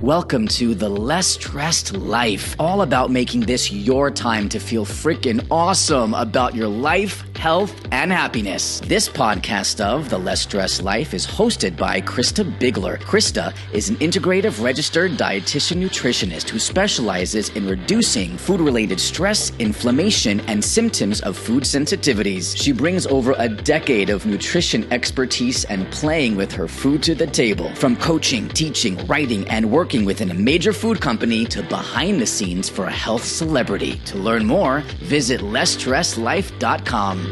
Welcome to The Less Stressed Life, all about making this your time to feel freaking awesome about your life, health, and happiness. This podcast of The Less Stressed Life is hosted by Krista Bigler. Krista is an integrative registered dietitian nutritionist who specializes in reducing food-related stress, inflammation, and symptoms of food sensitivities. She brings over a decade of nutrition expertise and playing with her food to the table. From coaching, teaching, writing, and working within a major food company to behind the scenes for a health celebrity. To learn more, visit lessstressedlife.com.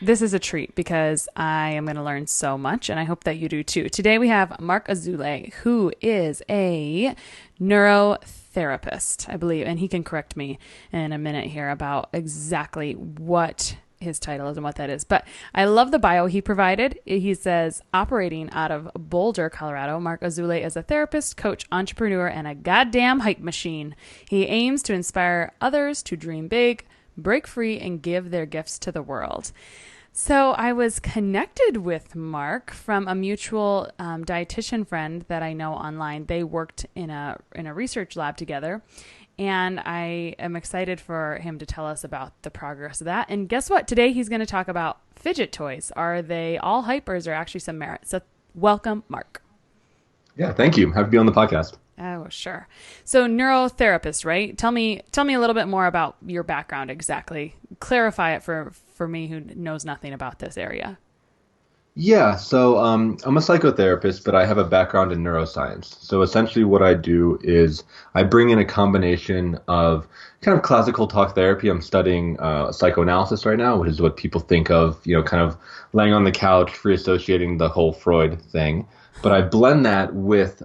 This is a treat because I am going to learn so much, and I hope that you do too. Today we have Marc Azoulay, who is a neurotherapist, I believe, and he can correct me in a minute here about exactly what his title is and what that is. But I love the bio he provided. He says, operating out of Boulder, Colorado, Marc Azoulay is a therapist, coach, entrepreneur, and a goddamn hype machine. He aims to inspire others to dream big, break free, and give their gifts to the world. So I was connected with Marc from a mutual dietitian friend that I know online. They worked in a research lab together, and I am excited for him to tell us about the progress of that. And guess what? Today he's going to talk about fidget toys. Are they all hype, or is there actually some merit? So welcome, Marc. Yeah, thank you. Happy to be on the podcast. Oh, sure. So neurotherapist, right? Tell me a little bit more about your background exactly. Clarify it for me who knows nothing about this area. Yeah, so I'm a psychotherapist, but I have a background in neuroscience. So essentially what I do is I bring in a combination of kind of classical talk therapy. I'm studying psychoanalysis right now, which is what people think of, kind of laying on the couch, free associating the whole Freud thing. But I blend that with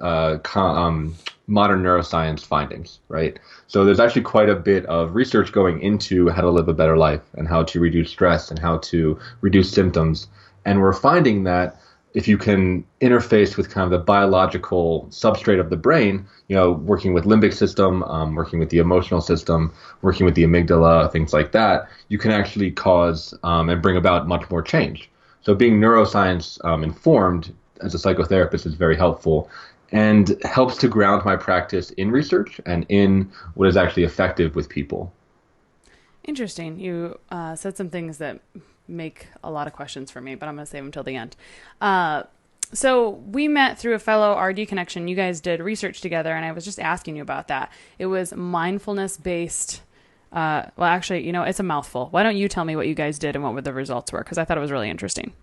modern neuroscience findings, right? So there's actually quite a bit of research going into how to live a better life and how to reduce stress and how to reduce symptoms. And we're finding that if you can interface with kind of the biological substrate of the brain, working with limbic system, working with the emotional system, working with the amygdala, things like that, you can actually cause and bring about much more change. So being neuroscience informed as a psychotherapist is very helpful and helps to ground my practice in research and in what is actually effective with people. Interesting. You said some things that make a lot of questions for me, but I'm going to save them till the end. So we met through a fellow RD connection. You guys did research together, and I was just asking you about that. It was mindfulness-based. Well, actually, it's a mouthful. Why don't you tell me what you guys did and what the results were? Because I thought it was really interesting.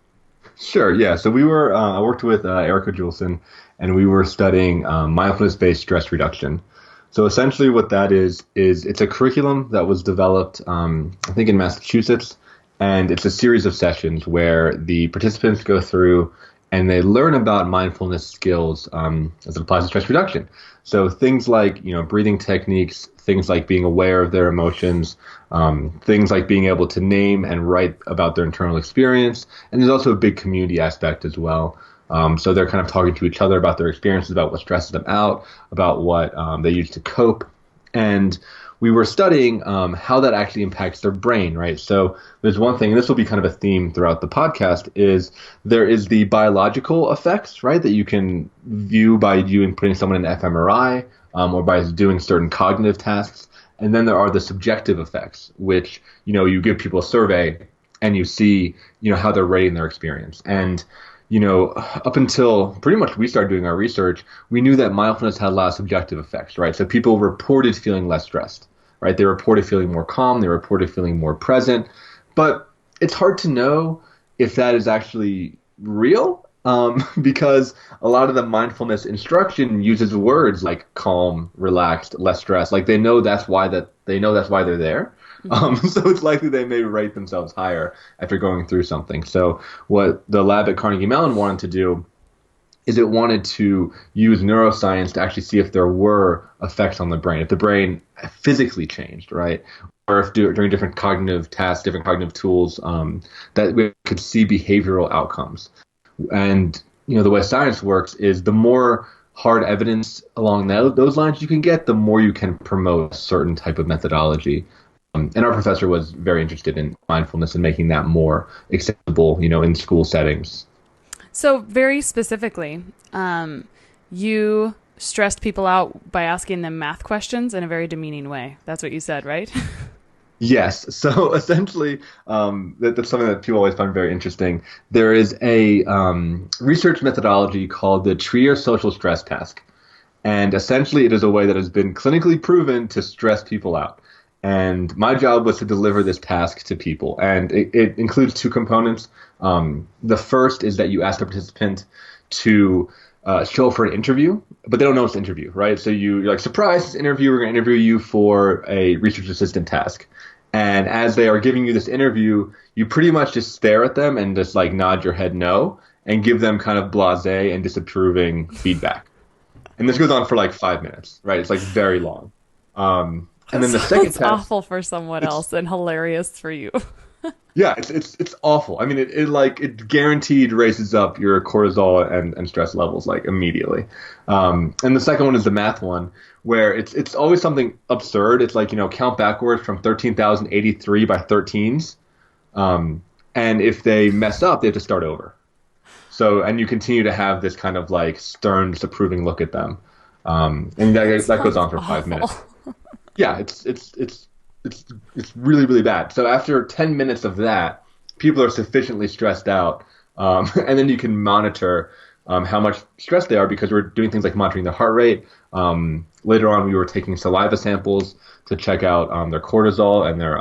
Sure. Yeah. So we were, I worked with Erica Julesen, and we were studying mindfulness-based stress reduction. So essentially what that is it's a curriculum that was developed, I think in Massachusetts, and it's a series of sessions where the participants go through and they learn about mindfulness skills as it applies to stress reduction. So things like, breathing techniques, things like being aware of their emotions, things like being able to name and write about their internal experience. And there's also a big community aspect as well. So they're kind of talking to each other about their experiences, about what stresses them out, about what they use to cope. And we were studying how that actually impacts their brain, right? So there's one thing, and this will be kind of a theme throughout the podcast, is there is the biological effects, right, that you can view by putting someone in fMRI or by doing certain cognitive tasks. And then there are the subjective effects, which, you give people a survey and you see, how they're rating their experience. And up until pretty much we started doing our research, we knew that mindfulness had a lot of subjective effects, right? So people reported feeling less stressed, right? They reported feeling more calm. They reported feeling more present. But it's hard to know if that is actually real because a lot of the mindfulness instruction uses words like calm, relaxed, less stressed. Like they know that's why they're there. So it's likely they may rate themselves higher after going through something. So what the lab at Carnegie Mellon wanted to do is it wanted to use neuroscience to actually see if there were effects on the brain, if the brain physically changed, right? Or if during different cognitive tasks, different cognitive tools, that we could see behavioral outcomes. And, the way science works is the more hard evidence along those lines you can get, the more you can promote a certain type of methodology. And our professor was very interested in mindfulness and making that more accessible, in school settings. So very specifically, you stressed people out by asking them math questions in a very demeaning way. That's what you said, right? Yes. So essentially, that's something that people always find very interesting. There is a research methodology called the Trier Social Stress Task. And essentially, it is a way that has been clinically proven to stress people out. And my job was to deliver this task to people. And it includes two components. The first is that you ask the participant to show up for an interview, but they don't know it's an interview, right? So you're like, surprise, this interview, we're going to interview you for a research assistant task. And as they are giving you this interview, you pretty much just stare at them and just like nod your head no and give them kind of blasé and disapproving feedback. And this goes on for like 5 minutes, right? It's like very long. And then the second test, awful for someone else and hilarious for you. Yeah, it's awful. I mean, it guaranteed raises up your cortisol and stress levels like immediately. And the second one is the math one, where it's always something absurd. It's like, count backwards from 13,083 by 13s. And if they mess up, they have to start over. So, and you continue to have this kind of like stern, disapproving look at them. And that goes on for 5 minutes. Yeah, it's really, really bad. So after 10 minutes of that, people are sufficiently stressed out. And then you can monitor how much stressed they are because we're doing things like monitoring their heart rate. Later on, we were taking saliva samples to check out their cortisol and their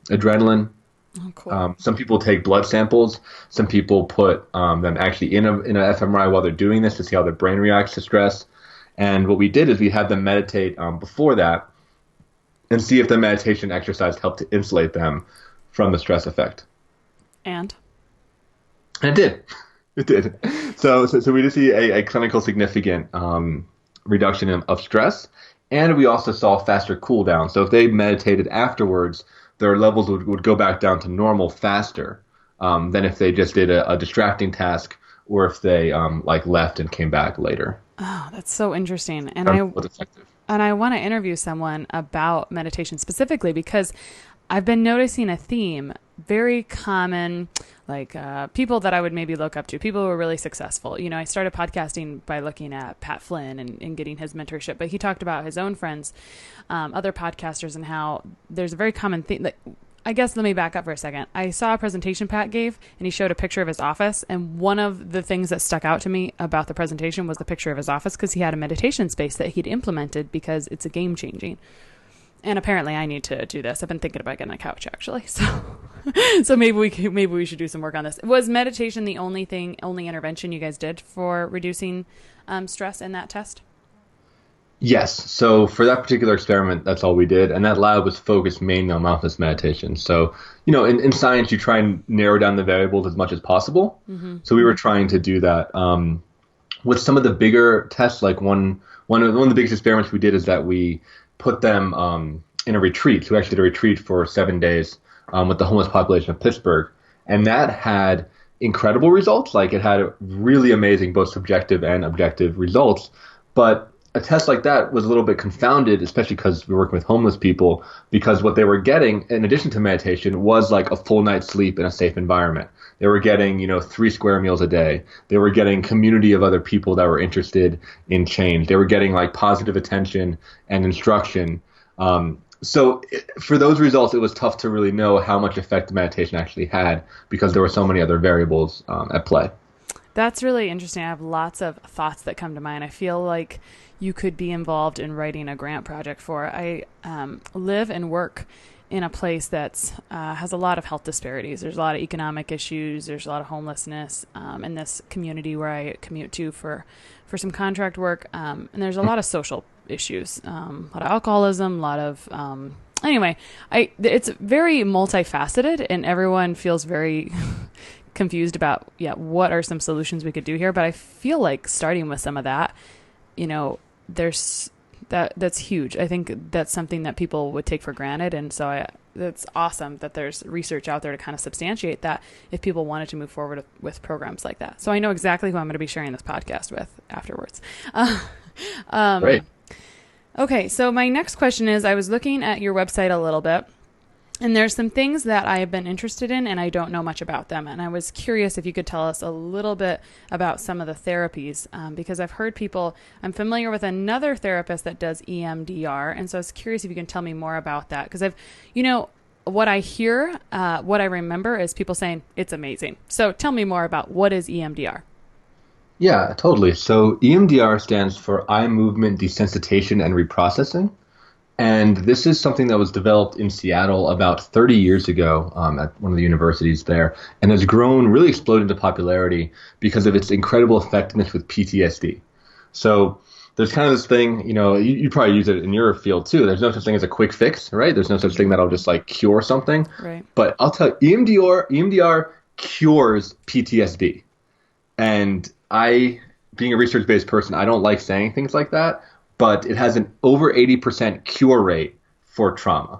adrenaline. Oh, cool. Some people take blood samples. Some people put them actually in an fMRI while they're doing this to see how their brain reacts to stress. And what we did is we had them meditate before that and see if the meditation exercise helped to insulate them from the stress effect. And it did. It did. So we did see a clinical significant reduction of stress, and we also saw faster cool down. So if they meditated afterwards, their levels would go back down to normal faster than if they just did a distracting task or if they left and came back later. Oh, that's so interesting. And effective. And I want to interview someone about meditation specifically because I've been noticing a theme, very common, like people that I would maybe look up to, people who are really successful. I started podcasting by looking at Pat Flynn and getting his mentorship, but he talked about his own friends, other podcasters, and how there's a very common theme. I guess let me back up for a second. I saw a presentation Pat gave, and he showed a picture of his office. And one of the things that stuck out to me about the presentation was the picture of his office because he had a meditation space that he'd implemented because it's a game changing. And apparently I need to do this. I've been thinking about getting a couch actually. So maybe we should do some work on this. Was meditation the only intervention you guys did for reducing stress in that test? Yes. So for that particular experiment, that's all we did. And that lab was focused mainly on mindfulness meditation. So, in science, you try and narrow down the variables as much as possible. Mm-hmm. So we were trying to do that. With some of the bigger tests, like one of the biggest experiments we did is that we put them in a retreat. So we actually did a retreat for 7 days with the homeless population of Pittsburgh. And that had incredible results. Like it had really amazing both subjective and objective results. But a test like that was a little bit confounded, especially because we're working with homeless people, because what they were getting, in addition to meditation, was like a full night's sleep in a safe environment. They were getting, 3 square meals a day. They were getting community of other people that were interested in change. They were getting like positive attention and instruction. So for those results, it was tough to really know how much effect the meditation actually had because there were so many other variables at play. That's really interesting. I have lots of thoughts that come to mind. I feel like you could be involved in writing a grant project for. I live and work in a place that's has a lot of health disparities. There's a lot of economic issues. There's a lot of homelessness in this community where I commute to for some contract work. And there's a lot of social issues, a lot of alcoholism, a lot of anyway. It's very multifaceted, and everyone feels very confused about what are some solutions we could do here. But I feel like starting with some of that, that's huge. I think that's something that people would take for granted. And so it's awesome that there's research out there to kind of substantiate that if people wanted to move forward with programs like that. So I know exactly who I'm going to be sharing this podcast with afterwards. Great. Okay. So my next question is, I was looking at your website a little bit, And there's some things that I have been interested in and I don't know much about them. And I was curious if you could tell us a little bit about some of the therapies, because I've heard I'm familiar with another therapist that does EMDR. And so I was curious if you can tell me more about that. Because what I hear, what I remember is people saying it's amazing. So tell me more about what is EMDR? Yeah, totally. So EMDR stands for Eye Movement Desensitization and Reprocessing. And this is something that was developed in Seattle about 30 years ago at one of the universities there, and has grown, really exploded into popularity because of its incredible effectiveness with PTSD. So there's kind of this thing, you probably use it in your field too. There's no such thing as a quick fix, right? There's no such thing that'll just like cure something. Right. But I'll tell you, EMDR cures PTSD. And being a research-based person, I don't like saying things like that, but it has an over 80% cure rate for trauma,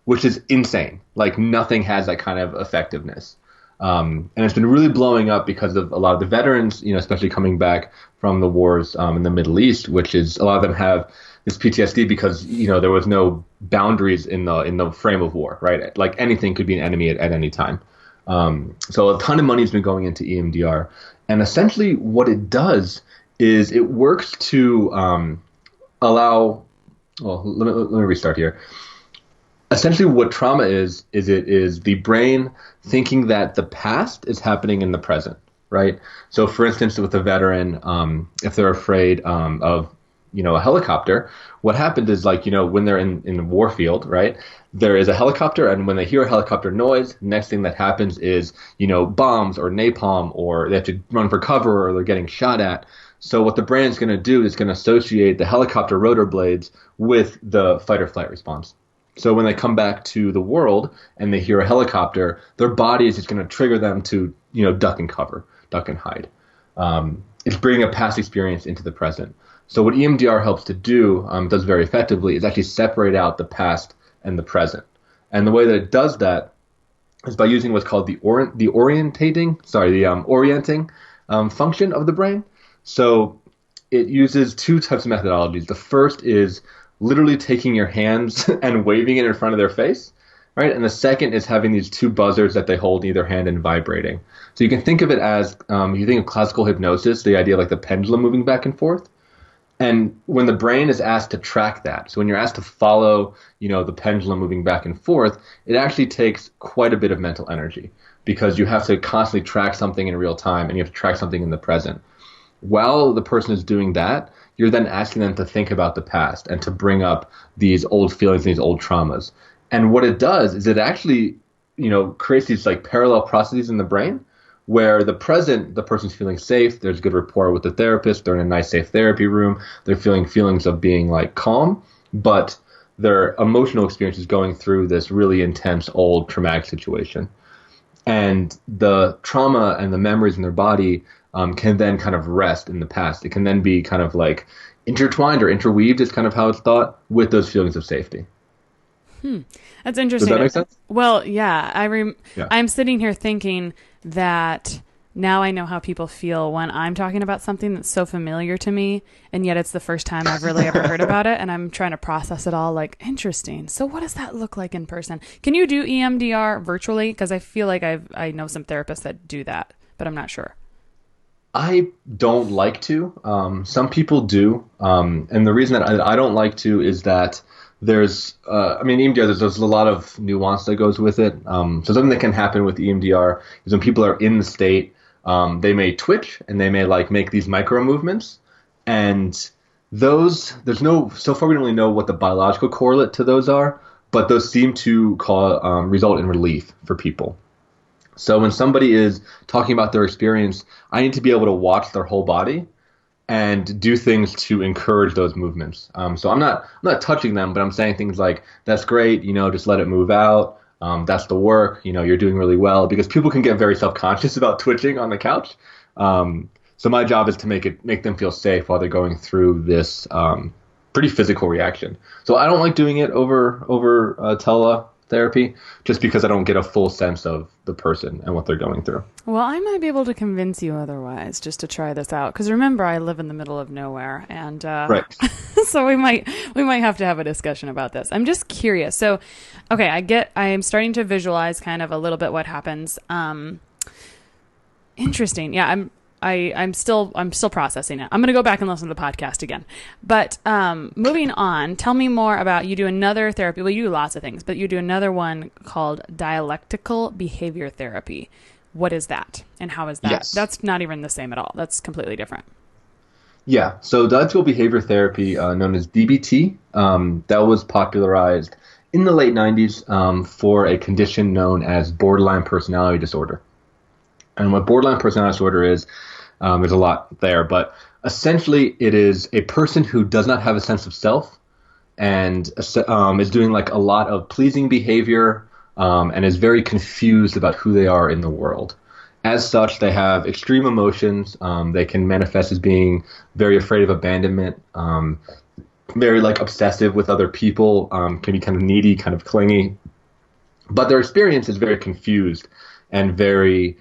which is insane. Like nothing has that kind of effectiveness. And it's been really blowing up because of a lot of the veterans, especially coming back from the wars in the Middle East, which is a lot of them have this PTSD because, there was no boundaries in the frame of war, right? Like anything could be an enemy at any time. So a ton of money has been going into EMDR. And essentially what it does is it works to let me restart here. Essentially what trauma is it is the brain thinking that the past is happening in the present, right? So for instance, with a veteran, if they're afraid of, a helicopter, what happened is when they're in the war field, right? There is a helicopter, and when they hear a helicopter noise, next thing that happens is, bombs or napalm, or they have to run for cover, or they're getting shot at. So what the brain's going to do is going to associate the helicopter rotor blades with the fight or flight response. So when they come back to the world and they hear a helicopter, their body is just going to trigger them to, duck and cover, duck and hide. It's bringing a past experience into the present. So what EMDR helps to do, does very effectively, is actually separate out the past and the present. And the way that it does that is by using what's called the orienting function of the brain. So it uses two types of methodologies. The first is literally taking your hands and waving it in front of their face, right? And the second is having these two buzzers that they hold in either hand and vibrating. So you can think of it as, you think of classical hypnosis, the idea of like the pendulum moving back and forth. And when the brain is asked to track that, so when you're asked to follow, the pendulum moving back and forth, it actually takes quite a bit of mental energy because you have to constantly track something in real time and you have to track something in the present. While the person is doing that, you're then asking them to think about the past and to bring up these old feelings and these old traumas. And what it does is it actually, creates these like parallel processes in the brain where the present, the person's feeling safe, there's good rapport with the therapist, they're in a nice safe therapy room, they're feeling feelings of being like calm, but their emotional experience is going through this really intense old traumatic situation. And the trauma and the memories in their body can then kind of rest in the past. It can then be kind of like intertwined or interweaved is kind of how it's thought with those feelings of safety. That's interesting. Does that make sense? Well, yeah. I'm sitting here thinking that now I know how people feel when I'm talking about something that's so familiar to me, and yet it's the first time I've really ever heard about it, and I'm trying to process it all like, interesting. So what does that look like in person? Can you do EMDR virtually? Because I feel like I know some therapists that do that, but I'm not sure. I don't like to. Some people do. And the reason that I don't like to is that there's EMDR, there's a lot of nuance that goes with it. So something that can happen with EMDR is when people are in the state, they may twitch and they may like make these micro movements. And so far we don't really know what the biological correlate to those are, but those seem to result in relief for people. So when somebody is talking about their experience, I need to be able to watch their whole body and do things to encourage those movements. So I'm not touching them, but I'm saying things like, that's great, just let it move out. That's the work, you're doing really well, because people can get very self-conscious about twitching on the couch. So my job is to make them feel safe while they're going through this pretty physical reaction. So I don't like doing it over therapy, just because I don't get a full sense of the person and what they're going through. Well, I might be able to convince you otherwise just to try this out. Because remember, I live in the middle of nowhere, and Right. so we might have to have a discussion about this. I'm just curious. So, okay, I am starting to visualize kind of a little bit what happens. Interesting. Yeah, I'm still processing it. I'm going to go back and listen to the podcast again. But moving on, tell me more about, you do another therapy. Well, you do lots of things, but you do another one called Dialectical Behavior Therapy. What is that? And how is that? Yes. That's not even the same at all. That's completely different. Yeah. So Dialectical Behavior Therapy, known as DBT, that was popularized in the late 90s for a condition known as borderline personality disorder. And what borderline personality disorder is, there's a lot there, but essentially it is a person who does not have a sense of self and is doing like a lot of pleasing behavior and is very confused about who they are in the world. As such, they have extreme emotions. They can manifest as being very afraid of abandonment, very like obsessive with other people, can be kind of needy, kind of clingy. But their experience is very confused and very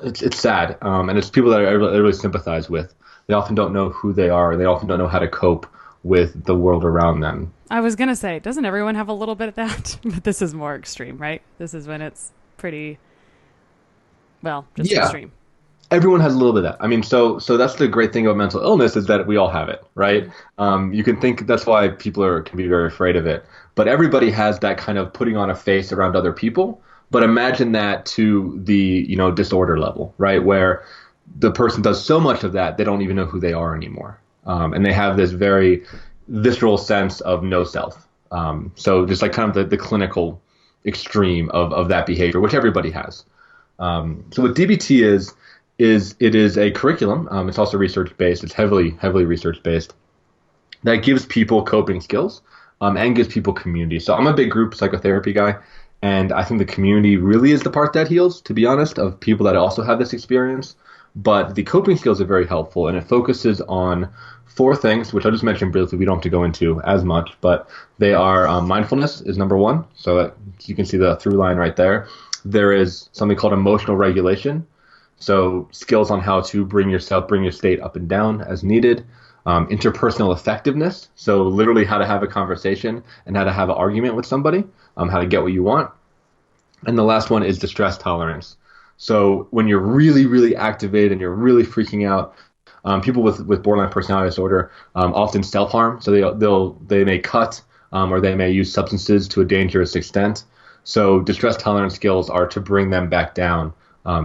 it's sad, and it's people that I really sympathize with. They often don't know who they are. They often don't know how to cope with the world around them. I was going to say, doesn't everyone have a little bit of that? But this is more extreme, right? This is when it's pretty, well, just extreme. Everyone has a little bit of that. I mean, so that's the great thing about mental illness, is that we all have it, right? You can think that's why people can be very afraid of it. But everybody has that kind of putting on a face around other people. But imagine that to the, disorder level, right? Where the person does so much of that, they don't even know who they are anymore. And they have this very visceral sense of no self. So just like kind of the clinical extreme of that behavior, which everybody has. So what DBT is it is a curriculum. It's also research-based. It's heavily research-based that gives people coping skills and gives people community. So I'm a big group psychotherapy guy. And I think the community really is the part that heals, to be honest, of people that also have this experience. But the coping skills are very helpful, and it focuses on 4 things, which I'll just mention briefly. We don't have to go into as much, but they are mindfulness is number 1. So that you can see the through line right there. There is something called emotional regulation. So skills on how to bring your state up and down as needed. Interpersonal effectiveness, so literally how to have a conversation and how to have an argument with somebody, how to get what you want. And the last one is distress tolerance. So when you're really, really activated and you're really freaking out, people with borderline personality disorder often self-harm. So they may cut or they may use substances to a dangerous extent. So distress tolerance skills are to bring them back down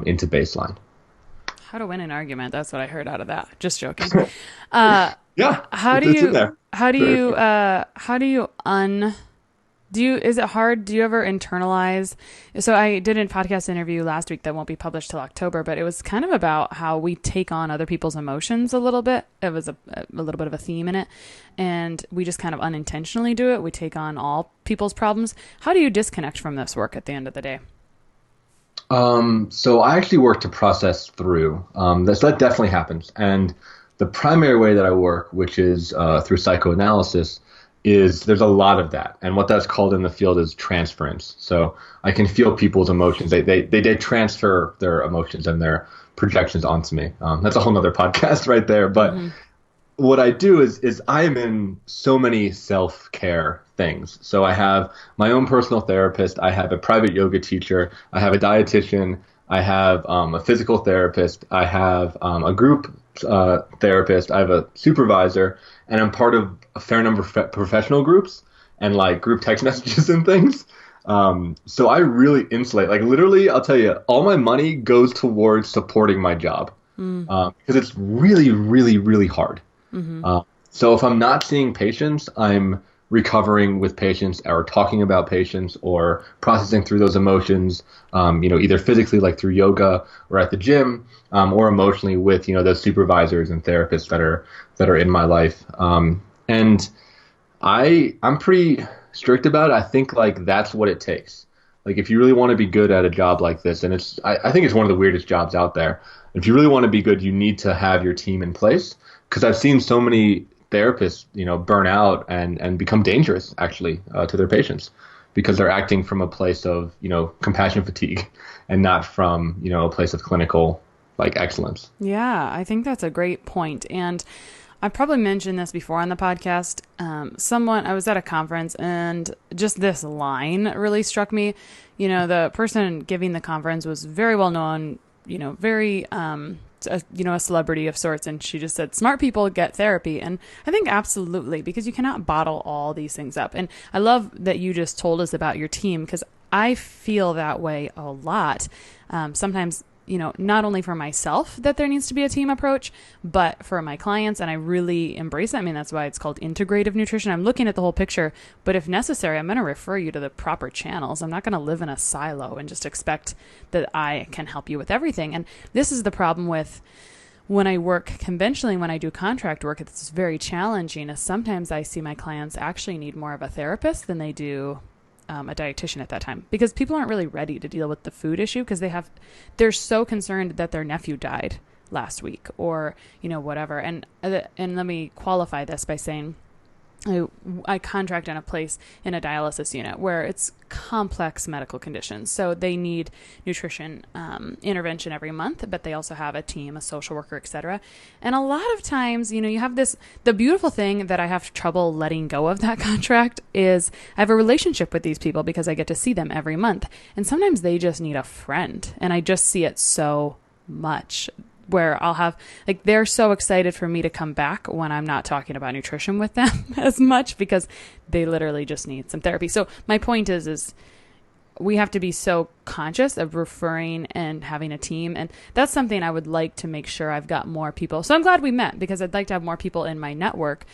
into baseline. How to win an argument. That's what I heard out of that. Just joking. Yeah. Is it hard? Do you ever internalize? So I did a podcast interview last week that won't be published till October, but it was kind of about how we take on other people's emotions a little bit. It was a little bit of a theme in it, and we just kind of unintentionally do it. We take on all people's problems. How do you disconnect from this work at the end of the day? So I actually work to process through. That definitely happens. And the primary way that I work, which is through psychoanalysis, is there's a lot of that. And what that's called in the field is transference. So I can feel people's emotions. They transfer their emotions and their projections onto me. That's a whole nother podcast right there. But what I do is I am in so many self-care things. So I have my own personal therapist. I have a private yoga teacher. I have a dietitian. I have a physical therapist. I have a group therapist. I have a supervisor, and I'm part of a fair number of professional groups and like group text messages and things. So I really insulate. Like literally, I'll tell you, all my money goes towards supporting my job because it's really, really, really hard. So if I'm not seeing patients, I'm recovering with patients or talking about patients or processing through those emotions, either physically like through yoga or at the gym, or emotionally with, those supervisors and therapists that are in my life. And I'm pretty strict about it. I think like that's what it takes. Like if you really want to be good at a job like this, and I think it's one of the weirdest jobs out there. If you really want to be good, you need to have your team in place. Because I've seen so many therapists, burn out and become dangerous actually to their patients. because they're acting from a place of, compassion fatigue and not from, a place of clinical like excellence. Yeah, I think that's a great point. And I've probably mentioned this before on the podcast. I was at a conference and just this line really struck me. The person giving the conference was very well known, very, a celebrity of sorts. And she just said, smart people get therapy. And I think absolutely, because you cannot bottle all these things up. And I love that you just told us about your team, because I feel that way a lot. Sometimes, not only for myself that there needs to be a team approach, but for my clients. And I really embrace that. I mean, that's why it's called integrative nutrition. I'm looking at the whole picture, but if necessary, I'm going to refer you to the proper channels. I'm not going to live in a silo and just expect that I can help you with everything. And this is the problem with when I work conventionally, when I do contract work, it's very challenging. Is sometimes I see my clients actually need more of a therapist than they do a dietitian at that time, because people aren't really ready to deal with the food issue, because they're so concerned that their nephew died last week or, whatever. And let me qualify this by saying I contract in a place in a dialysis unit where it's complex medical conditions. So they need nutrition intervention every month, but they also have a team, a social worker, etc. And a lot of times, you have the beautiful thing that I have trouble letting go of that contract is I have a relationship with these people because I get to see them every month. And sometimes they just need a friend. And I just see it so much, where I'll have, they're so excited for me to come back when I'm not talking about nutrition with them as much, because they literally just need some therapy. So my point is we have to be so conscious of referring and having a team. And that's something I would like to make sure I've got more people. So I'm glad we met, because I'd like to have more people in my network.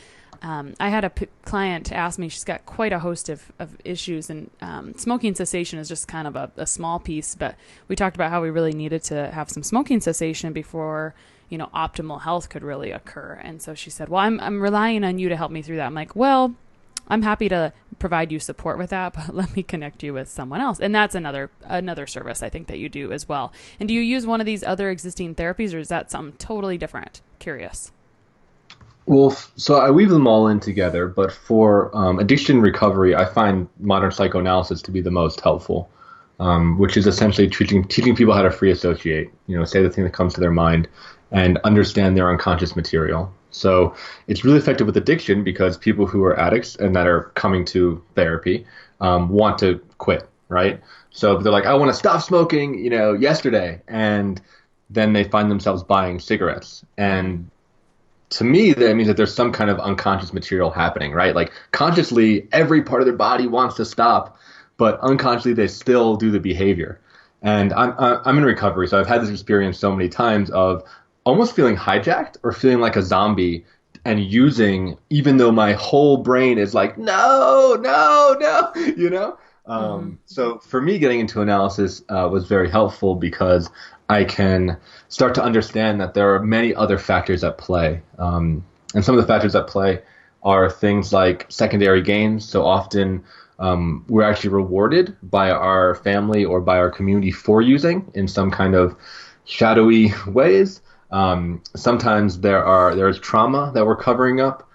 I had a client ask me, she's got quite a host of issues, and smoking cessation is just kind of a small piece, but we talked about how we really needed to have some smoking cessation before, optimal health could really occur. And so she said, well, I'm relying on you to help me through that. I'm like, well, I'm happy to provide you support with that, but let me connect you with someone else. And that's another service I think that you do as well. And do you use one of these other existing therapies, or is that something totally different? Curious. Well, so I weave them all in together, but for addiction recovery, I find modern psychoanalysis to be the most helpful, which is essentially teaching people how to free associate, say the thing that comes to their mind and understand their unconscious material. So it's really effective with addiction, because people who are addicts and that are coming to therapy want to quit, right? So they're like, I want to stop smoking, yesterday, and then they find themselves buying cigarettes. And to me, that means that there's some kind of unconscious material happening, right? Like consciously, every part of their body wants to stop, but unconsciously they still do the behavior. And I'm in recovery, so I've had this experience so many times of almost feeling hijacked or feeling like a zombie, and using, even though my whole brain is like, no, So for me, getting into analysis was very helpful, because I can start to understand that there are many other factors at play. And some of the factors at play are things like secondary gains. So often we're actually rewarded by our family or by our community for using in some kind of shadowy ways. Sometimes there is trauma that we're covering up.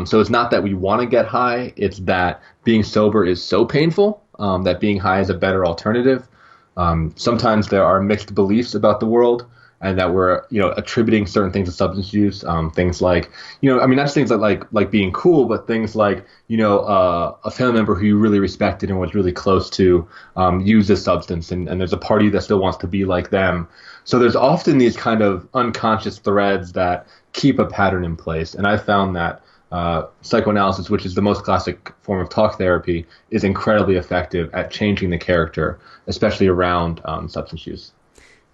So it's not that we want to get high. It's that being sober is so painful that being high is a better alternative. Sometimes there are mixed beliefs about the world, and that we're, attributing certain things to substance use. Things like, not just things like being cool, but things like, a family member who you really respected and was really close to used this substance, and there's a party that still wants to be like them. So there's often these kind of unconscious threads that keep a pattern in place. And I found that psychoanalysis, which is the most classic form of talk therapy, is incredibly effective at changing the character, especially around substance use.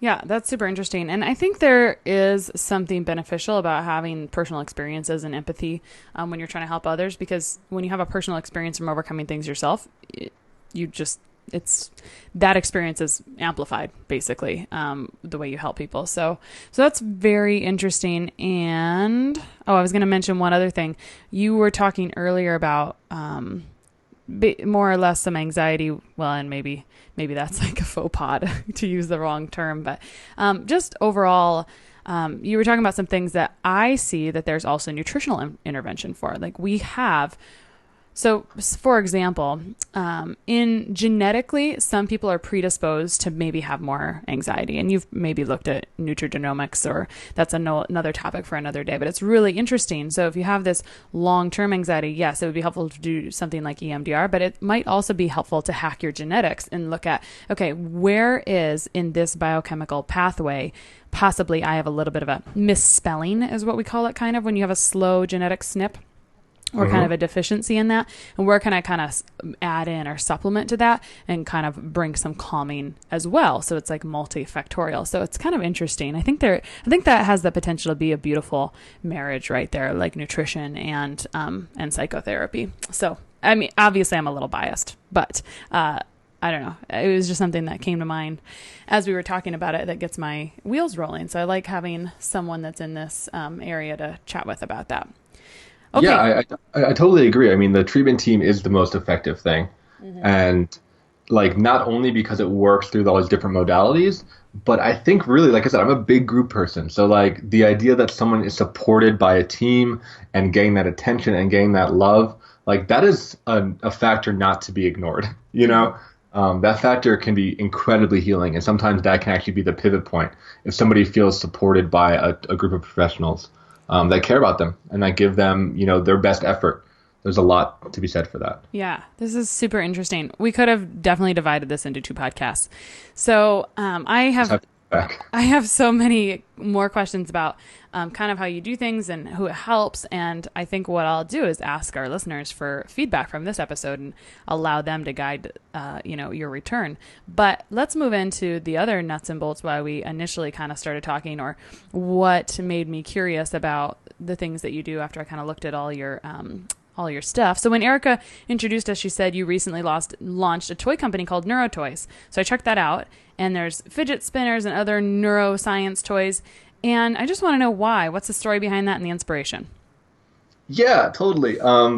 Yeah, that's super interesting. And I think there is something beneficial about having personal experiences and empathy when you're trying to help others, because when you have a personal experience from overcoming things yourself, that experience is amplified, basically, the way you help people. So that's very interesting. And, I was going to mention one other thing. You were talking earlier about more or less some anxiety. Well, and maybe that's like a faux pas to use the wrong term, but just overall, you were talking about some things that I see that there's also nutritional intervention for. Like we have So, for example, in genetically, some people are predisposed to maybe have more anxiety. And you've maybe looked at nutrigenomics, or that's another topic for another day. But it's really interesting. So if you have this long-term anxiety, yes, it would be helpful to do something like EMDR, but it might also be helpful to hack your genetics and look at, okay, where is in this biochemical pathway possibly I have a little bit of a misspelling, is what we call it, kind of, when you have a slow genetic SNP, or kind of a deficiency in that, and where can I kind of add in or supplement to that and kind of bring some calming as well. So it's like multifactorial. So it's kind of interesting. I think that has the potential to be a beautiful marriage right there, like nutrition and psychotherapy. So, I mean, obviously I'm a little biased, but, I don't know. It was just something that came to mind as we were talking about it that gets my wheels rolling. So I like having someone that's in this area to chat with about that. Okay. Yeah, I totally agree. I mean, the treatment team is the most effective thing. And like, not only because it works through all these different modalities, but I think really, like I said, I'm a big group person. So like the idea that someone is supported by a team and getting that attention and getting that love, like that is a factor not to be ignored, you know? That factor can be incredibly healing. And sometimes that can actually be the pivot point if somebody feels supported by a group of professionals that care about them and that give them, you know, their best effort. There's a lot to be said for that. Yeah, this is super interesting. We could have definitely divided this into 2 podcasts. So I have so many more questions about kind of how you do things and who it helps. And I think what I'll do is ask our listeners for feedback from this episode and allow them to guide, your return. But let's move into the other nuts and bolts why we initially kind of started talking, or what made me curious about the things that you do after I kind of looked at all your stuff. So when Erica introduced us, she said you recently launched a toy company called Neurotoys. So I checked that out, and there's fidget spinners and other neuroscience toys. And I just want to know why. What's the story behind that and the inspiration? Yeah, totally.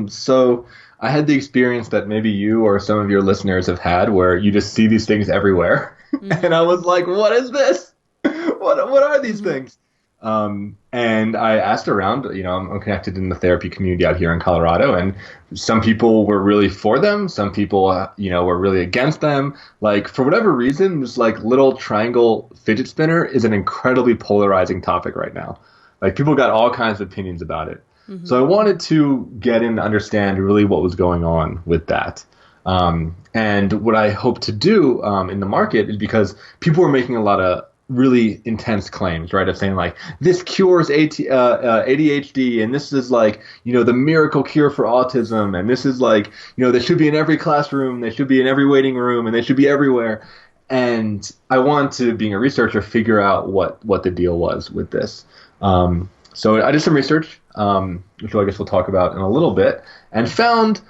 So I had the experience that maybe you or some of your listeners have had, where you just see these things everywhere. And I was like, what is this? What are these things? And I asked around, you know, I'm connected in the therapy community out here in Colorado, and some people were really for them. Some people, were really against them. Like, for whatever reason, this like little triangle fidget spinner is an incredibly polarizing topic right now. Like, people got all kinds of opinions about it. So I wanted to get in and understand really what was going on with that. And what I hope to do in the market is, because people were making a lot of really intense claims, right? Of saying like, this cures ADHD, and this is like, you know, the miracle cure for autism, and this is like, you know, they should be in every classroom, they should be in every waiting room, and they should be everywhere. And I want to, being a researcher, figure out what the deal was with this. So I did some research, which I guess we'll talk about in a little bit, and found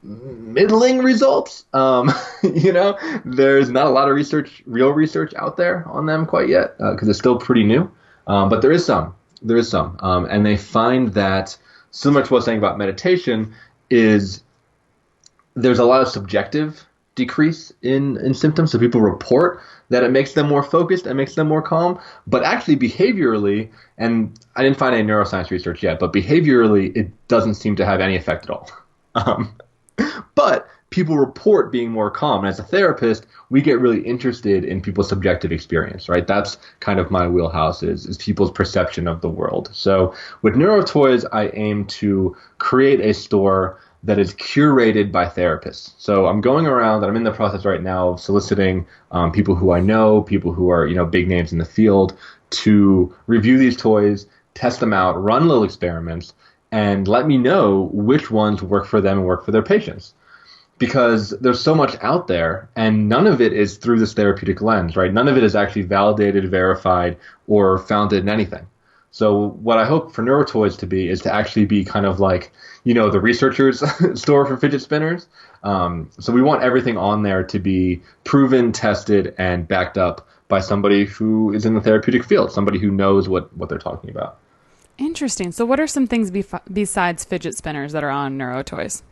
middling results. There's not a lot of real research out there on them quite yet, because it's still pretty new. But there is some. And they find that, similar to what I was saying about meditation, is there's a lot of subjective decrease in symptoms. So people report that it makes them more focused and makes them more calm. But actually behaviorally, and I didn't find any neuroscience research yet, but behaviorally it doesn't seem to have any effect at all. But people report being more calm. And as a therapist, we get really interested in people's subjective experience, right? That's kind of my wheelhouse, is people's perception of the world. So with Neurotoys, I aim to create a store that is curated by therapists. So I'm going around, and I'm in the process right now of soliciting people who I know, people who are, big names in the field, to review these toys, test them out, run little experiments, and let me know which ones work for them and work for their patients. Because there's so much out there, and none of it is through this therapeutic lens, right? None of it is actually validated, verified, or founded in anything. So what I hope for Neurotoys to be is to actually be kind of like, the researcher's store for fidget spinners. So we want everything on there to be proven, tested, and backed up by somebody who is in the therapeutic field, somebody who knows what they're talking about. Interesting. So what are some things besides fidget spinners that are on Neurotoys?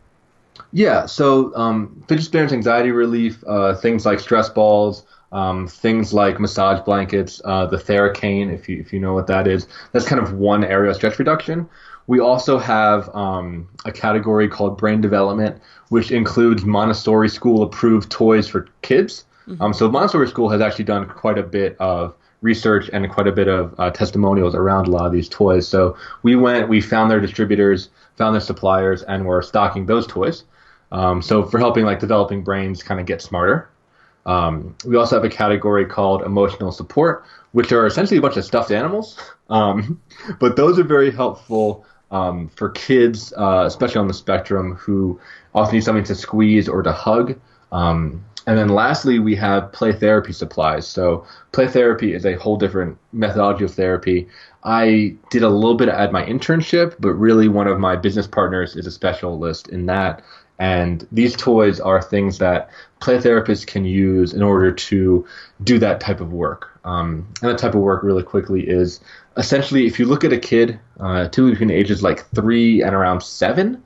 Yeah, so fidget spinners, anxiety relief, things like stress balls, things like massage blankets, the Theracane, if you know what that is. That's kind of one area of stress reduction. We also have a category called brain development, which includes Montessori school approved toys for kids. So Montessori school has actually done quite a bit of research and quite a bit of testimonials around a lot of these toys. So we found their distributors, found their suppliers, and we're stocking those toys. So for helping like developing brains kind of get smarter. We also have a category called emotional support, which are essentially a bunch of stuffed animals. But those are very helpful for kids, especially on the spectrum, who often need something to squeeze or to hug. And then lastly, we have play therapy supplies. So play therapy is a whole different methodology of therapy. I did a little bit at my internship, but really one of my business partners is a specialist in that. And these toys are things that play therapists can use in order to do that type of work. And that type of work really quickly is essentially if you look at a kid, typically between ages like 3 and around 7,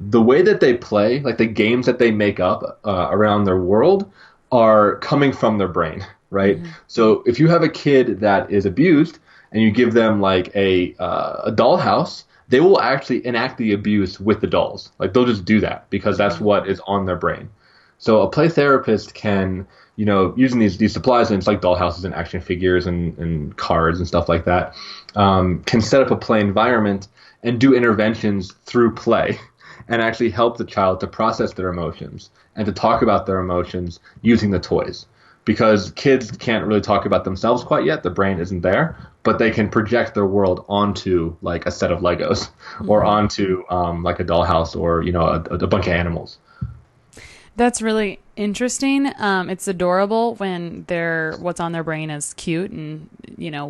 the way that they play, like the games that they make up around their world are coming from their brain, right? So if you have a kid that is abused and you give them like a dollhouse, they will actually enact the abuse with the dolls. Like they'll just do that because that's what is on their brain. So a play therapist can, using these supplies, and it's like dollhouses and action figures and cards and stuff like that, can set up a play environment and do interventions through play and actually help the child to process their emotions and to talk about their emotions using the toys. Because kids can't really talk about themselves quite yet. The brain isn't there, but they can project their world onto like a set of Legos or onto like a dollhouse or, a bunch of animals. That's really interesting. It's adorable when what's on their brain is cute and,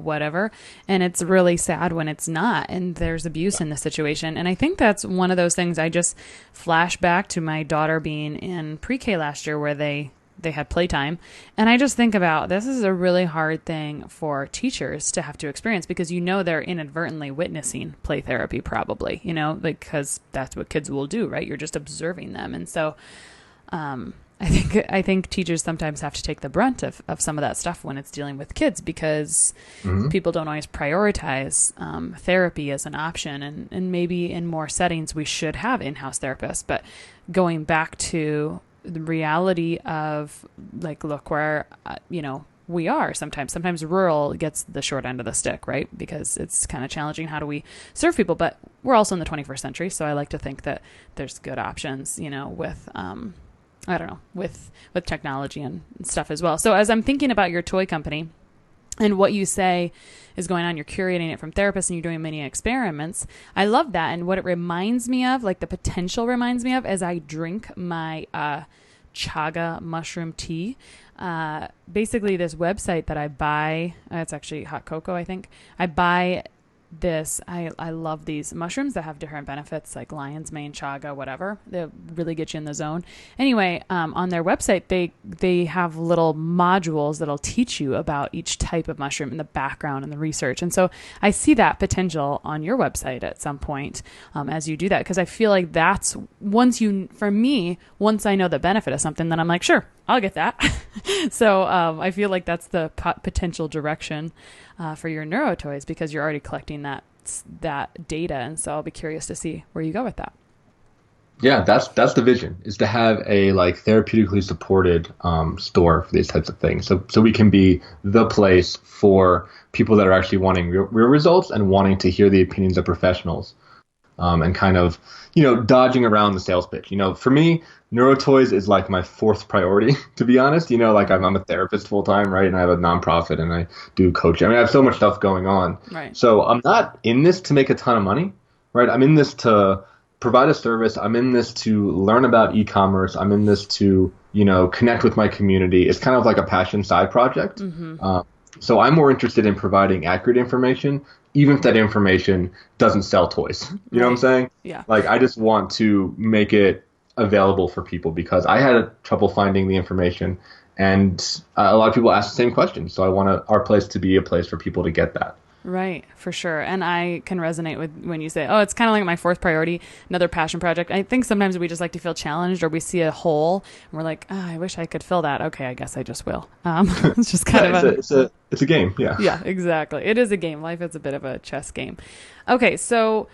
whatever. And it's really sad when it's not and there's abuse in the situation. And I think that's one of those things I just flash back to my daughter being in pre-K last year where they had playtime. And I just think about this is a really hard thing for teachers to have to experience because they're inadvertently witnessing play therapy probably, because that's what kids will do, right? You're just observing them. And so I think teachers sometimes have to take the brunt of some of that stuff when it's dealing with kids because people don't always prioritize therapy as an option. And maybe in more settings we should have in-house therapists. But going back to the reality of like, look where, we are sometimes rural gets the short end of the stick, right? Because it's kind of challenging. How do we serve people? But we're also in the 21st century. So I like to think that there's good options, with, with technology and stuff as well. So as I'm thinking about your toy company and what you say is going on, you're curating it from therapists and you're doing many experiments. I love that. And what it reminds me of, like the potential reminds me of, as I drink my chaga mushroom tea. Basically this website that I buy, it's actually hot cocoa, I think. I buy this. I love these mushrooms that have different benefits like lion's mane, chaga, whatever. They really get you in the zone. Anyway, on their website, they have little modules that'll teach you about each type of mushroom and the background and the research. And so I see that potential on your website at some point as you do that, because I feel like that's once I know the benefit of something, then I'm like, sure, I'll get that. So I feel like that's the potential direction for your neuro toys because you're already collecting that data. And so I'll be curious to see where you go with that. Yeah, that's the vision, is to have a like therapeutically supported store for these types of things. So we can be the place for people that are actually wanting real results and wanting to hear the opinions of professionals. And kind of, dodging around the sales pitch. For me, neurotoys is like my fourth priority, to be honest. Like I'm a therapist full time, right? And I have a nonprofit and I do coaching. I have so much stuff going on. Right. So I'm not in this to make a ton of money, right? I'm in this to provide a service. I'm in this to learn about e-commerce. I'm in this to, connect with my community. It's kind of like a passion side project. So I'm more interested in providing accurate information, even if that information doesn't sell toys. You know what I'm saying? Yeah. Like I just want to make it available for people because I had trouble finding the information and a lot of people ask the same question. So I want our place to be a place for people to get that. Right, for sure. And I can resonate with when you say, it's kind of like my fourth priority, another passion project. I think sometimes we just like to feel challenged or we see a hole and we're like, I wish I could fill that. Okay, I guess I just will. It's just kind of it's a game. Yeah. Yeah, exactly. It is a game. Life is a bit of a chess game. Okay, so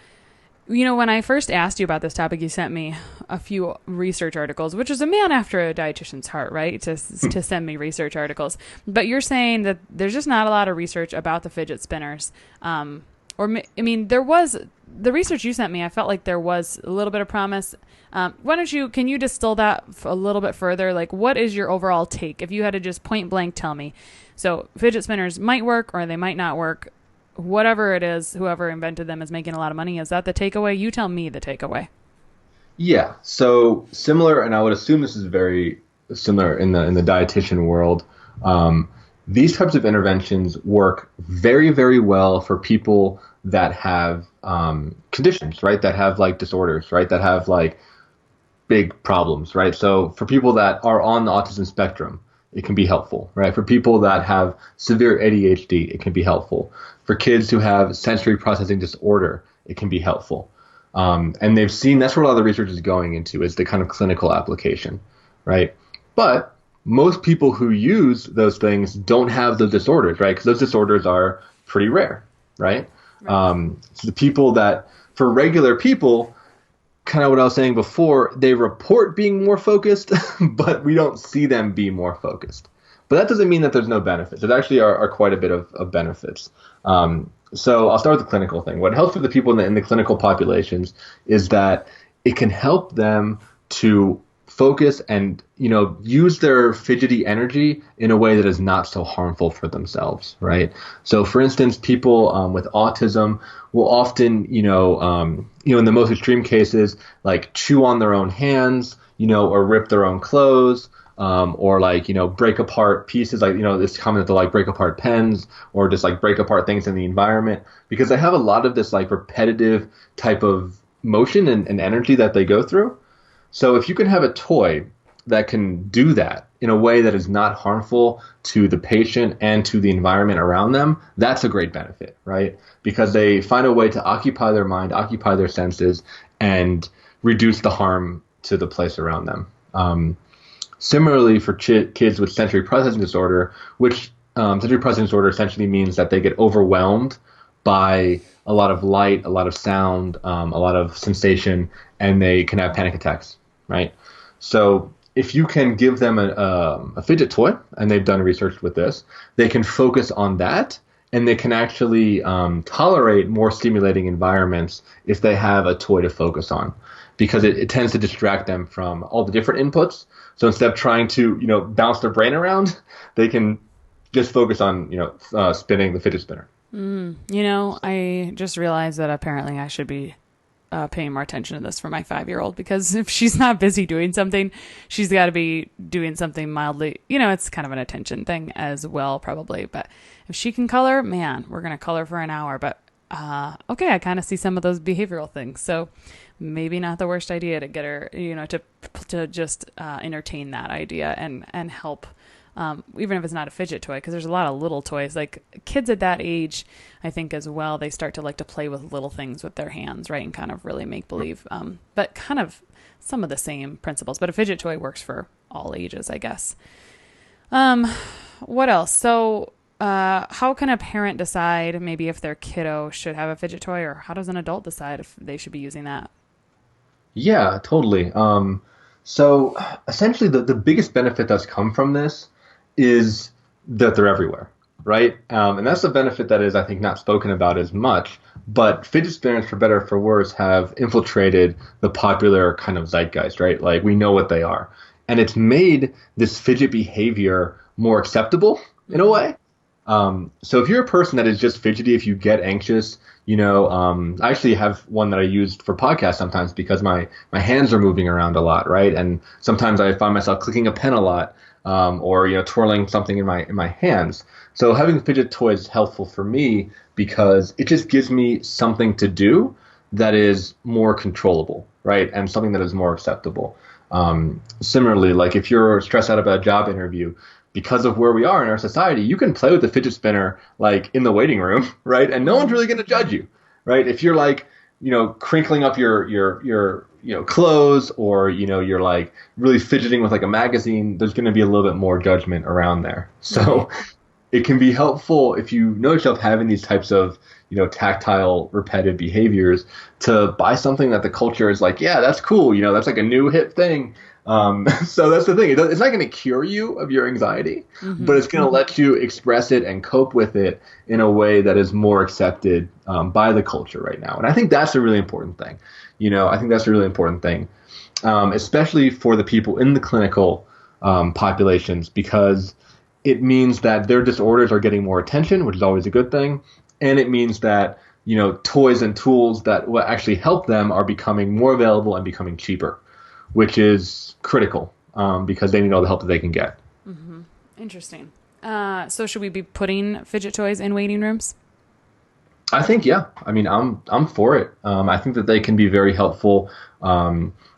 When I first asked you about this topic, you sent me a few research articles, which is a man after a dietitian's heart, right? To send me research articles. But you're saying that there's just not a lot of research about the fidget spinners. There was the research you sent me. I felt like there was a little bit of promise. Can you distill that a little bit further? Like, what is your overall take? If you had to just point blank tell me, so fidget spinners might work or they might not work. Whatever it is, whoever invented them is making a lot of money. Is that the takeaway? You tell me the takeaway. Yeah. So similar, and I would assume this is very similar in the dietitian world. These types of interventions work very, very well for people that have conditions, right? That have like disorders, right? That have like big problems, right? So for people that are on the autism spectrum, it can be helpful, right? For people that have severe ADHD, it can be helpful. For kids who have sensory processing disorder, it can be helpful. And they've seen, that's where a lot of the research is going into, is the kind of clinical application, right? But most people who use those things don't have those disorders, right? Because those disorders are pretty rare, right? So the people that, for regular people, kind of what I was saying before, they report being more focused, but we don't see them be more focused. But that doesn't mean that there's no benefits. There actually are quite a bit of benefits. So I'll start with the clinical thing. What helps with the people in the clinical populations is that it can help them to focus and, use their fidgety energy in a way that is not so harmful for themselves, right? So for instance, people with autism will often, in the most extreme cases, like chew on their own hands, or rip their own clothes, or break apart pieces, it's common that they'll break apart pens or just break apart things in the environment, because they have a lot of this repetitive type of motion and energy that they go through. So if you can have a toy that can do that in a way that is not harmful to the patient and to the environment around them, that's a great benefit, right? Because they find a way to occupy their mind, occupy their senses, and reduce the harm to the place around them. Similarly, for kids with sensory processing disorder, which sensory processing disorder essentially means that they get overwhelmed by a lot of light, a lot of sound, a lot of sensation, and they can have panic attacks, right? So if you can give them a fidget toy, and they've done research with this, they can focus on that, and they can actually tolerate more stimulating environments if they have a toy to focus on, because it tends to distract them from all the different inputs. So instead of trying to, bounce their brain around, they can just focus on, spinning the fidget spinner. I just realized that apparently I should be paying more attention to this for my 5-year-old, because if she's not busy doing something, she's got to be doing something mildly, it's kind of an attention thing as well, probably. But if she can color, man, we're going to color for an hour. But okay, I kind of see some of those behavioral things. So maybe not the worst idea to get her, to just entertain that idea and help. Even if it's not a fidget toy, because there's a lot of little toys. Like kids at that age, I think as well, they start to like to play with little things with their hands, right? And kind of really make believe, but kind of some of the same principles. But a fidget toy works for all ages, I guess. What else? So how can a parent decide maybe if their kiddo should have a fidget toy, or how does an adult decide if they should be using that? Yeah, totally. So essentially the biggest benefit that's come from this is that they're everywhere, right? And that's the benefit that is, I think, not spoken about as much. But fidget spinners, for better or for worse, have infiltrated the popular kind of zeitgeist, right? Like, we know what they are. And it's made this fidget behavior more acceptable in a way. So if you're a person that is just fidgety, if you get anxious, I actually have one that I used for podcasts sometimes because my hands are moving around a lot, right? And sometimes I find myself clicking a pen a lot, or twirling something in my hands. So having fidget toys is helpful for me because it just gives me something to do that is more controllable, right? And something that is more acceptable. Similarly, like if you're stressed out about a job interview, because of where we are in our society, you can play with the fidget spinner like in the waiting room, right? And no one's really going to judge you, right? If you're like, crinkling up your clothes, or you're like really fidgeting with like a magazine, there's going to be a little bit more judgment around there. So it can be helpful if you know yourself having these types of, tactile repetitive behaviors to buy something that the culture is like, yeah, that's cool. That's like a new hip thing. So that's the thing. It's not going to cure you of your anxiety, but it's going to let you express it and cope with it in a way that is more accepted by the culture right now. And I think that's a really important thing. I think that's a really important thing, especially for the people in the clinical populations, because it means that their disorders are getting more attention, which is always a good thing. And it means that, toys and tools that will actually help them are becoming more available and becoming cheaper, which is critical because they need all the help that they can get. Mm-hmm. Interesting. So should we be putting fidget toys in waiting rooms? I think, yeah. I mean, I'm for it. I think that they can be very helpful,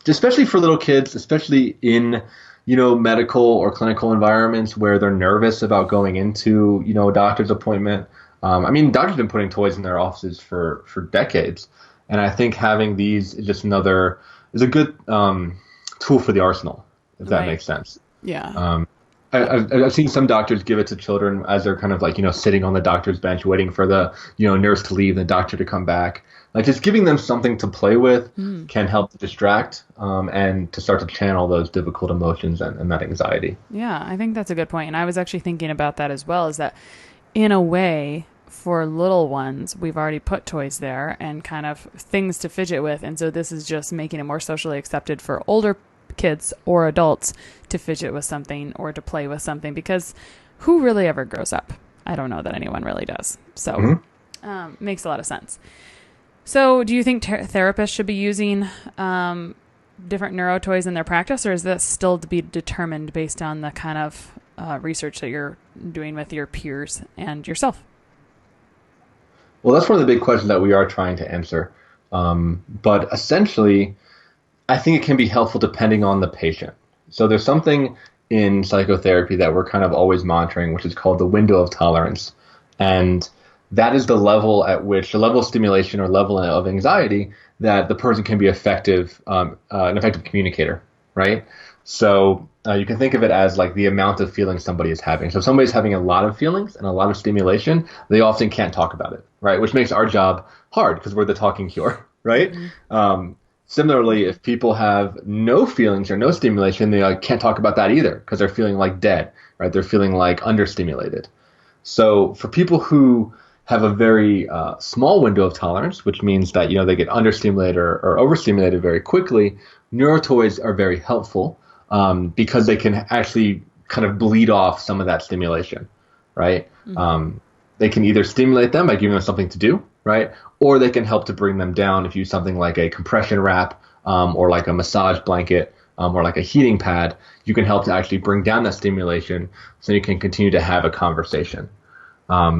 especially for little kids, especially in medical or clinical environments where they're nervous about going into a doctor's appointment. Doctors have been putting toys in their offices for decades, and I think having these is just is a good tool for the arsenal, if that makes sense. Yeah. I've seen some doctors give it to children as they're kind of like, sitting on the doctor's bench waiting for the, nurse to leave and the doctor to come back. Like just giving them something to play with can help to distract and to start to channel those difficult emotions and that anxiety. Yeah, I think that's a good point. And I was actually thinking about that as well, is that in a way, for little ones, we've already put toys there and kind of things to fidget with. And so this is just making it more socially accepted for older kids or adults to fidget with something or to play with something, because who really ever grows up? I don't know that anyone really does. So makes a lot of sense. So do you think therapists should be using different neuro toys in their practice, or is this still to be determined based on the kind of research that you're doing with your peers and yourself? Well, that's one of the big questions that we are trying to answer. But essentially, I think it can be helpful depending on the patient. So there's something in psychotherapy that we're kind of always monitoring, which is called the window of tolerance. And that is the level at which the level of stimulation or level of anxiety that the person can be an effective communicator, right? So you can think of it as like the amount of feelings somebody is having. So if somebody's having a lot of feelings and a lot of stimulation, they often can't talk about it, right? Which makes our job hard because we're the talking cure, right? Similarly, if people have no feelings or no stimulation, they can't talk about that either because they're feeling like dead, right? They're feeling like understimulated. So for people who have a very small window of tolerance, which means that they get understimulated or overstimulated very quickly, neurotoys are very helpful because they can actually kind of bleed off some of that stimulation, right? They can either stimulate them by giving them something to do, right? Or they can help to bring them down if you use something like a compression wrap or like a massage blanket or like a heating pad. You can help to actually bring down that stimulation so you can continue to have a conversation.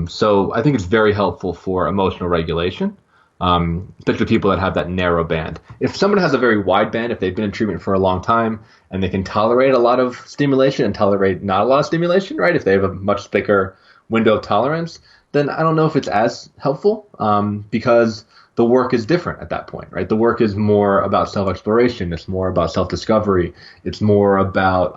So I think it's very helpful for emotional regulation, especially people that have that narrow band. If someone has a very wide band, if they've been in treatment for a long time and they can tolerate a lot of stimulation and tolerate not a lot of stimulation, right? If they have a much thicker window of tolerance, then I don't know if it's as helpful because the work is different at that point, right? The work is more about self-exploration. It's more about self-discovery. It's more about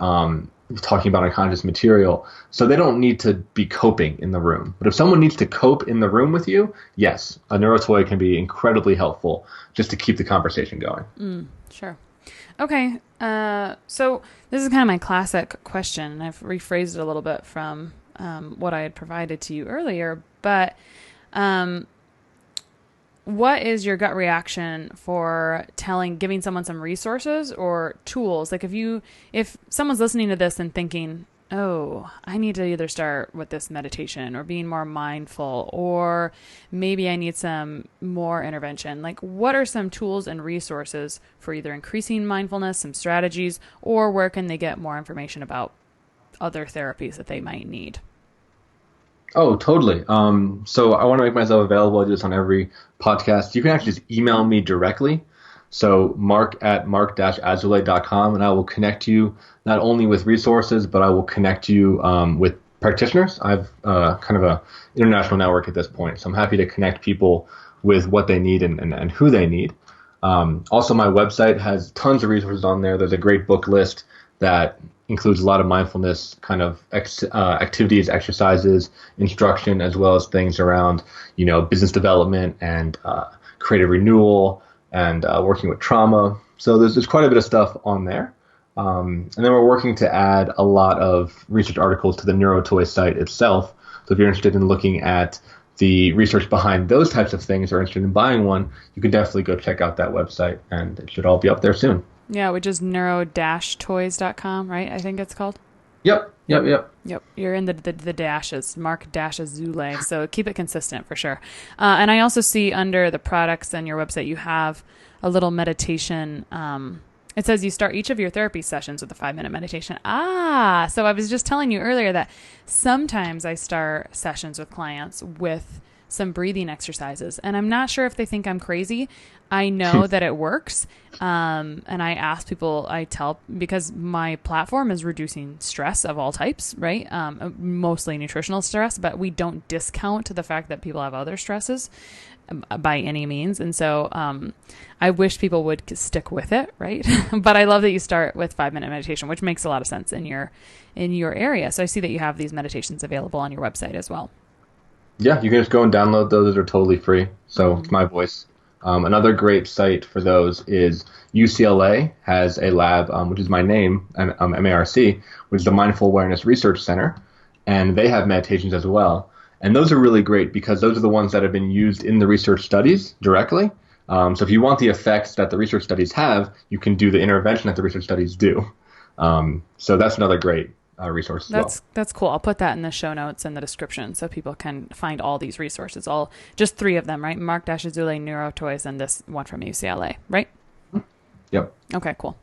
talking about unconscious material. So they don't need to be coping in the room. But if someone needs to cope in the room with you, yes, a neurotoy can be incredibly helpful just to keep the conversation going. Sure. Okay. So this is kind of my classic question, and I've rephrased it a little bit from what I had provided to you earlier, but what is your gut reaction for giving someone some resources or tools? Like if someone's listening to this and thinking, oh, I need to either start with this meditation or being more mindful, or maybe I need some more intervention. Like, what are some tools and resources for either increasing mindfulness, some strategies, or where can they get more information about other therapies that they might need? Oh, totally. So I want to make myself available. I do this on every podcast. You can actually just email me directly. So marc@marc-azoulay.com, and I will connect you not only with resources, but I will connect you with practitioners. I've kind of a international network at this point, so I'm happy to connect people with what they need and who they need. Also, my website has tons of resources on there. There's a great book list that includes a lot of mindfulness kind of activities, exercises, instruction, as well as things around, business development and creative renewal and working with trauma. So there's quite a bit of stuff on there. And then we're working to add a lot of research articles to the NeuroToy site itself. So if you're interested in looking at the research behind those types of things or interested in buying one, you can definitely go check out that website, and it should all be up there soon. Yeah, which is neuro-toys.com, right? I think it's called. Yep. You're in the dashes, Marc Azoulay. So keep it consistent for sure. And I also see under the products on your website, you have a little meditation. It says you start each of your therapy sessions with a 5-minute meditation. So I was just telling you earlier that sometimes I start sessions with clients with some breathing exercises, and I'm not sure if they think I'm crazy. I know that it works. And I ask people, because my platform is reducing stress of all types, right? Mostly nutritional stress, but we don't discount the fact that people have other stresses by any means. And so I wish people would stick with it, right? But I love that you start with 5-minute meditation, which makes a lot of sense in your area. So I see that you have these meditations available on your website as well. Yeah, you can just go and download those. They're totally free. So it's my voice. Another great site for those is UCLA has a lab, which is my name, MARC, which is the Mindful Awareness Research Center, and they have meditations as well. And those are really great because those are the ones that have been used in the research studies directly. So if you want the effects that the research studies have, you can do the intervention that the research studies do. So that's another great resource as well. That's cool. I'll put that in the show notes in the description so people can find all these resources. Just 3 of them, right? Marc Azoulay, NeuroToys, and this one from UCLA, right? Yep. Okay, cool.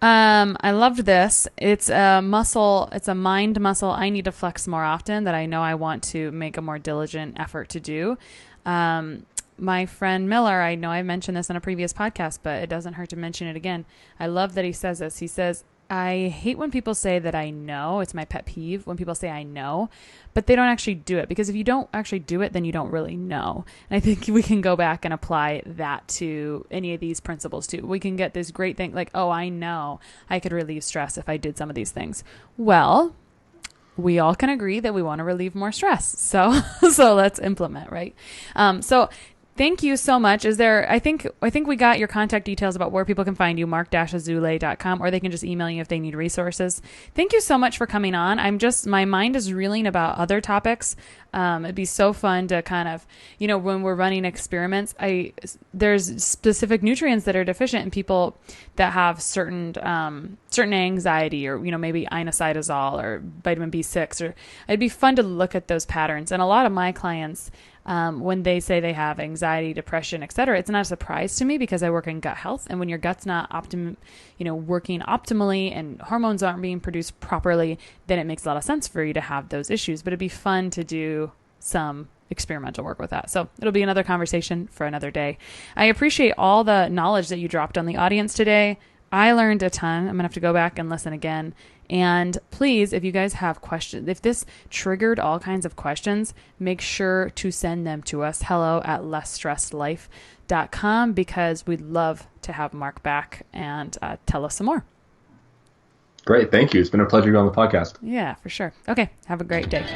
I loved this. It's a mind muscle I need to flex more often that I know I want to make a more diligent effort to do. My friend Miller, I know I mentioned this in a previous podcast, but it doesn't hurt to mention it again. I love that he says this. He says, I hate when people say that I know. It's my pet peeve when people say I know, but they don't actually do it, because if you don't actually do it, then you don't really know. And I think we can go back and apply that to any of these principles too. We can get this great thing like, oh, I know I could relieve stress if I did some of these things. Well, we all can agree that we want to relieve more stress. So let's implement, right? So thank you so much. I think we got your contact details about where people can find you, marc-azoulay.com, or they can just email you if they need resources. Thank you so much for coming on. My mind is reeling about other topics. It'd be so fun to kind of, when we're running experiments, there's specific nutrients that are deficient in people that have certain anxiety, or, maybe inositazole or vitamin B6, or it'd be fun to look at those patterns. And a lot of my clients, when they say they have anxiety, depression, et cetera, it's not a surprise to me because I work in gut health. And when your gut's not working optimally and hormones aren't being produced properly, then it makes a lot of sense for you to have those issues. But it'd be fun to do some experimental work with that. So it'll be another conversation for another day. I appreciate all the knowledge that you dropped on the audience today. I learned a ton. I'm going to have to go back and listen again. And please, if you guys have questions, if this triggered all kinds of questions, make sure to send them to us, hello@lessstressedlife.com, because we'd love to have Marc back and tell us some more. Great. Thank you. It's been a pleasure to be on the podcast. Yeah, for sure. Okay. Have a great day.